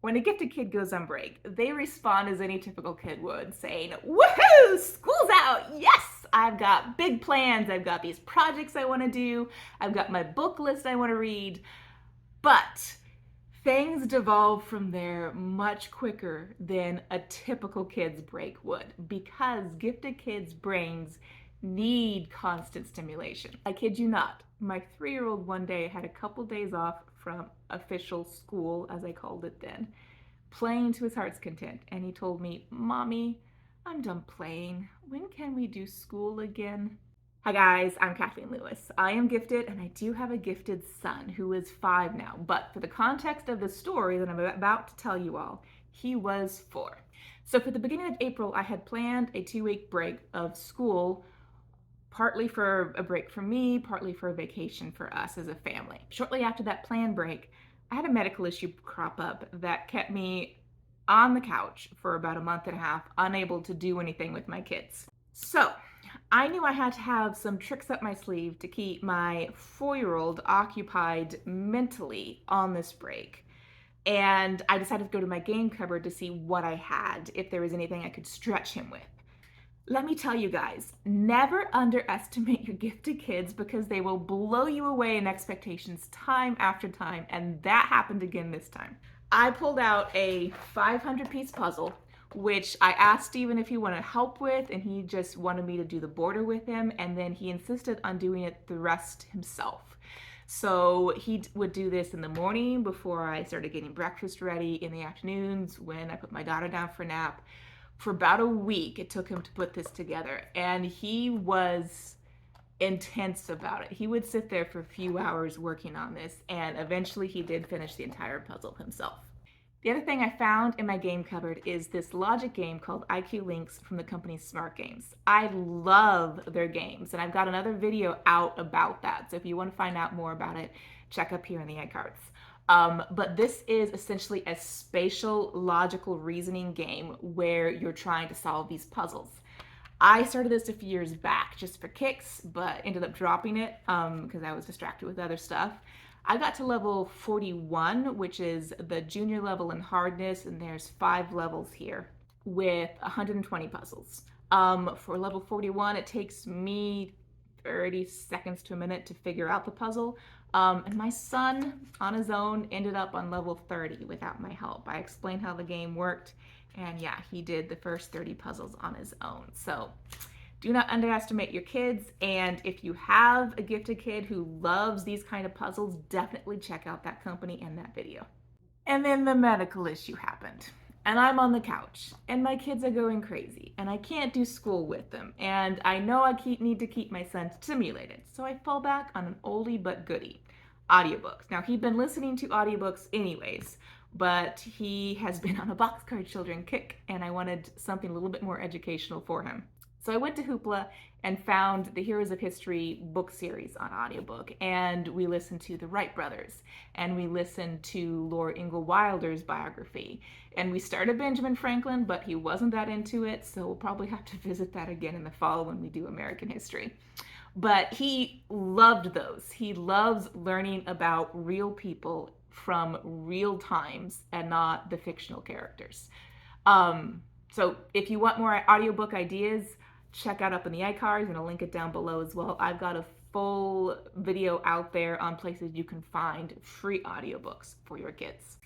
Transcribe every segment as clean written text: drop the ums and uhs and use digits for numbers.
When a gifted kid goes on break, they respond as any typical kid would, saying, "Woohoo! School's out! Yes! I've got big plans. I've got these projects I want to do. I've got my book list I want to read." But things devolve from there much quicker than a typical kid's break would, because gifted kids' brains need constant stimulation. I kid you not. My 3-year-old one day had a couple days off from official school, as I called it then, playing to his heart's content. And he told me, "Mommy, I'm done playing. When can we do school again?" Hi guys, I'm Kathleen Lewis. I am gifted and I do have a gifted son who is 5 now. But for the context of the story that I'm about to tell you all, he was 4. So for the beginning of April, I had planned a 2-week break of school, partly for a break for me, partly for a vacation for us as a family. Shortly after that planned break, I had a medical issue crop up that kept me on the couch for about a month and a half, unable to do anything with my kids. So I knew I had to have some tricks up my sleeve to keep my 4-year-old occupied mentally on this break. And I decided to go to my game cupboard to see what I had, if there was anything I could stretch him with. Let me tell you guys, never underestimate your gifted kids, because they will blow you away in expectations time after time, and that happened again this time. I pulled out a 500-piece puzzle, which I asked Steven if he wanted help with, and he just wanted me to do the border with him, and then he insisted on doing it the rest himself. So he would do this in the morning before I started getting breakfast ready, in the afternoons when I put my daughter down for a nap. For about a week, it took him to put this together, and he was intense about it. He would sit there for a few hours working on this, and eventually he did finish the entire puzzle himself. The other thing I found in my game cupboard is this logic game called IQ Links from the company Smart Games. I love their games, and I've got another video out about that. So if you want to find out more about it, check up here in the iCards. But this is essentially a spatial logical reasoning game where you're trying to solve these puzzles. I started this a few years back just for kicks, but ended up dropping it because I was distracted with other stuff. I got to level 41, which is the junior level in hardness, and there's 5 levels here with 120 puzzles. For level 41, it takes me 30 seconds to a minute to figure out the puzzle. And my son, on his own, ended up on level 30 without my help. I explained how the game worked, and yeah, he did the first 30 puzzles on his own. So do not underestimate your kids, and if you have a gifted kid who loves these kind of puzzles, definitely check out that company and that video. And then the medical issue happened, and I'm on the couch, and my kids are going crazy, and I can't do school with them, and I know I need to keep my son stimulated, so I fall back on an oldie but goodie, audiobooks. Now, he'd been listening to audiobooks anyways, but he has been on a Boxcar Children kick, and I wanted something a little bit more educational for him. So I went to Hoopla and found the Heroes of History book series on audiobook, and we listened to the Wright brothers, and we listened to Lord Ingalls Wilder's biography, and we started Benjamin Franklin, but he wasn't that into it, so we'll probably have to visit that again in the fall when we do American history. But he loved those. He loves learning about real people from real times and not the fictional characters. So if you want more audiobook ideas, check out up in the iCards, and I'll link it down below as well. I've got a full video out there on places you can find free audiobooks for your kids.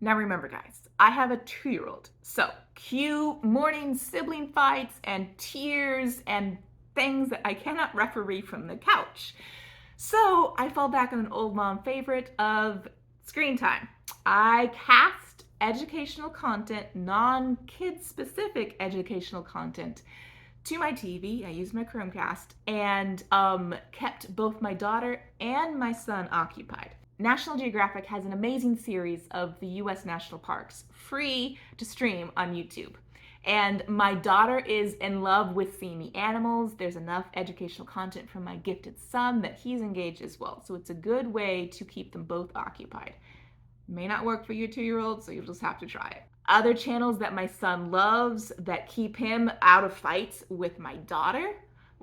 Now remember guys, I have a 2-year-old, so cue morning sibling fights and tears and things that I cannot referee from the couch. So I fall back on an old mom favorite of screen time. I cast educational content, non-kid specific educational content, to my TV. I used my Chromecast and kept both my daughter and my son occupied. National Geographic has an amazing series of the US national parks, free to stream on YouTube. And my daughter is in love with seeing the animals. There's enough educational content from my gifted son that he's engaged as well. So it's a good way to keep them both occupied. May not work for your 2-year-old, so you'll just have to try it. Other channels that my son loves that keep him out of fights with my daughter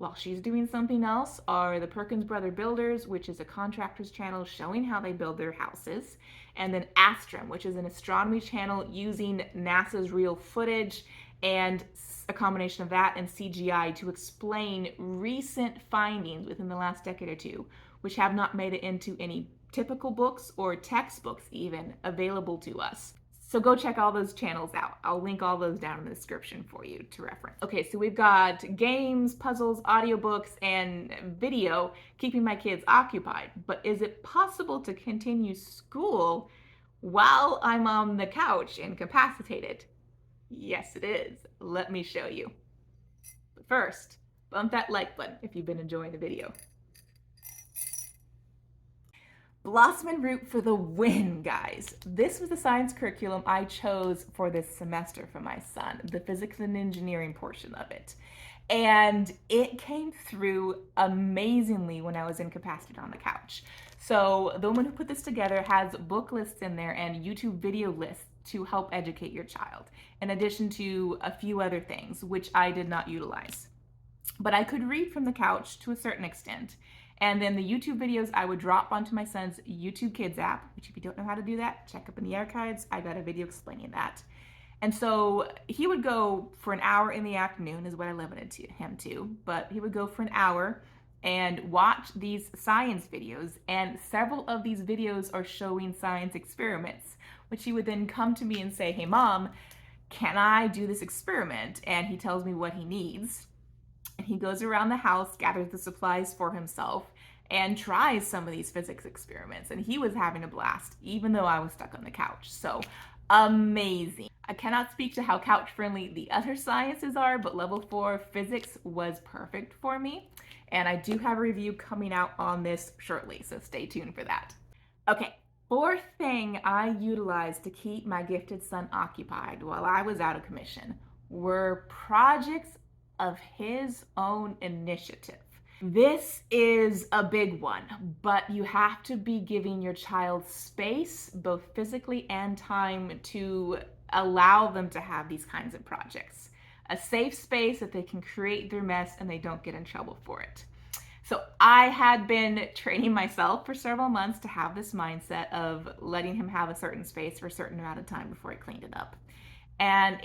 while she's doing something else are the Perkins Brother Builders, which is a contractor's channel showing how they build their houses, and then Astrum, which is an astronomy channel using NASA's real footage and a combination of that and CGI to explain recent findings within the last decade or two, which have not made it into any typical books or textbooks even available to us. So go check all those channels out. I'll link all those down in the description for you to reference. Okay, so we've got games, puzzles, audiobooks, and video keeping my kids occupied. But is it possible to continue school while I'm on the couch incapacitated? Yes, it is. Let me show you. But first, bump that like button if you've been enjoying the video. Blossom and Root for the win, guys. This was the science curriculum I chose for this semester for my son, the physics and engineering portion of it. And it came through amazingly when I was incapacitated on the couch. So the woman who put this together has book lists in there and YouTube video lists to help educate your child, in addition to a few other things, which I did not utilize. But I could read from the couch to a certain extent. And then the YouTube videos I would drop onto my son's YouTube Kids app, which if you don't know how to do that, check up in the archives. I got a video explaining that. And so he would go for an hour in the afternoon is what I limited him to, but he would go for an hour and watch these science videos. And several of these videos are showing science experiments, which he would then come to me and say, hey mom, can I do this experiment? And he tells me what he needs. And he goes around the house, gathers the supplies for himself, and tries some of these physics experiments. And he was having a blast, even though I was stuck on the couch. So amazing. I cannot speak to how couch friendly the other sciences are, but level 4 physics was perfect for me. And I do have a review coming out on this shortly, so stay tuned for that. Okay, fourth thing I utilized to keep my gifted son occupied while I was out of commission were projects of his own initiative. This is a big one, but you have to be giving your child space, both physically and time, to allow them to have these kinds of projects. A safe space that they can create their mess and they don't get in trouble for it. So I had been training myself for several months to have this mindset of letting him have a certain space for a certain amount of time before I cleaned it up. And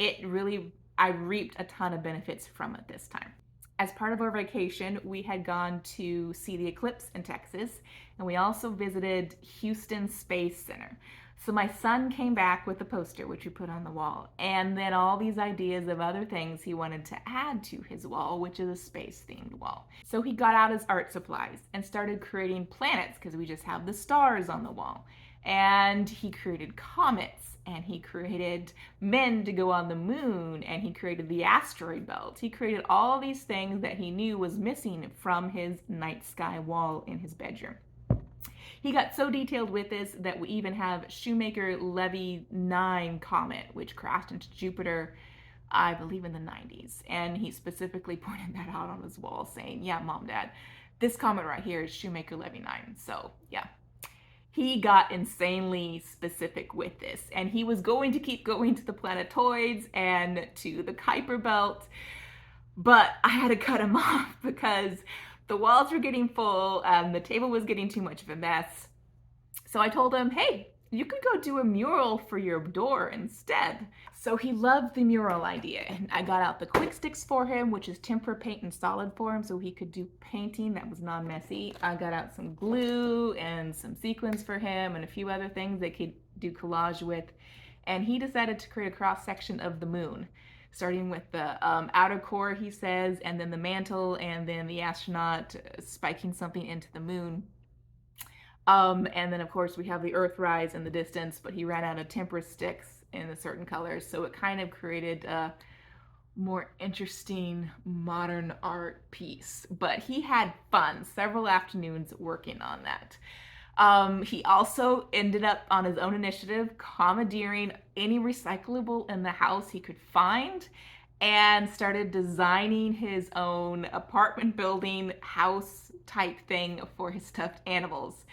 I reaped a ton of benefits from it this time. As part of our vacation, we had gone to see the eclipse in Texas, and we also visited Houston Space Center. So my son came back with a poster, which we put on the wall, and then all these ideas of other things he wanted to add to his wall, which is a space-themed wall. So he got out his art supplies and started creating planets, because we just have the stars on the wall. And he created comets, and he created men to go on the moon, and he created the asteroid belt. He created all these things that he knew was missing from his night sky wall in his bedroom. He got so detailed with this that we even have Shoemaker Levy 9 comet, which crashed into Jupiter, I believe in the 90s. And he specifically pointed that out on his wall saying, yeah, mom, dad, this comet right here is Shoemaker Levy 9. So yeah. He got insanely specific with this, and he was going to keep going to the planetoids and to the Kuiper belt, but I had to cut him off because the walls were getting full, the table was getting too much of a mess. So I told him, hey, you could go do a mural for your door instead. So he loved the mural idea, and I got out the quick sticks for him, which is tempera paint and solid for him, so he could do painting that was non-messy. I got out some glue and some sequins for him and a few other things they could do collage with, and he decided to create a cross section of the moon, starting with the outer core, he says, and then the mantle, and then the astronaut spiking something into the moon. And then of course we have the Earthrise in the distance, but he ran out of tempera sticks in a certain colors, so it kind of created a more interesting modern art piece. But he had fun, several afternoons working on that. He also ended up on his own initiative commandeering any recyclable in the house he could find and started designing his own apartment building house type thing for his stuffed animals.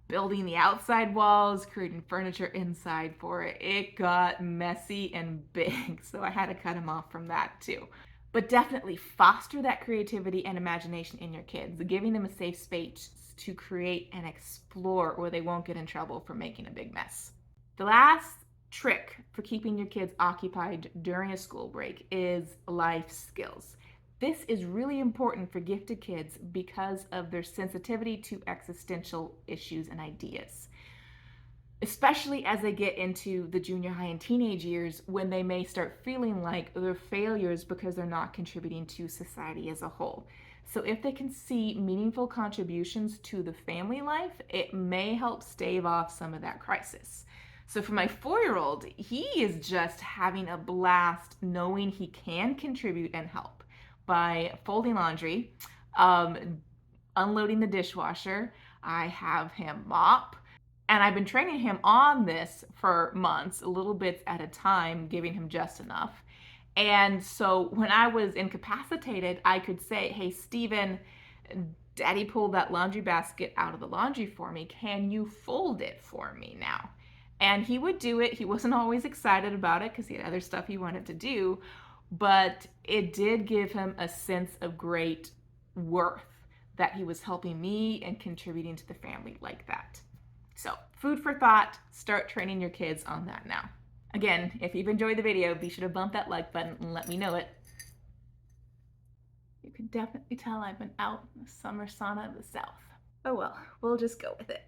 Building the outside walls, creating furniture inside for it. It got messy and big, so I had to cut him off from that too. But definitely foster that creativity and imagination in your kids, giving them a safe space to create and explore where they won't get in trouble for making a big mess. The last trick for keeping your kids occupied during a school break is life skills. This is really important for gifted kids because of their sensitivity to existential issues and ideas, especially as they get into the junior high and teenage years, when they may start feeling like they're failures because they're not contributing to society as a whole. So if they can see meaningful contributions to the family life, it may help stave off some of that crisis. So for my 4-year-old, he is just having a blast knowing he can contribute and help by folding laundry, unloading the dishwasher. I have him mop, and I've been training him on this for months, little bits at a time, giving him just enough. And so when I was incapacitated, I could say, hey, Steven, Daddy pulled that laundry basket out of the laundry for me. Can you fold it for me now? And he would do it. He wasn't always excited about it because he had other stuff he wanted to do, but it did give him a sense of great worth that he was helping me and contributing to the family like that. So, food for thought, start training your kids on that now. Again, if you've enjoyed the video, be sure to bump that like button and let me know it. You can definitely tell I've been out in the summer sauna of the South. Oh well, we'll just go with it.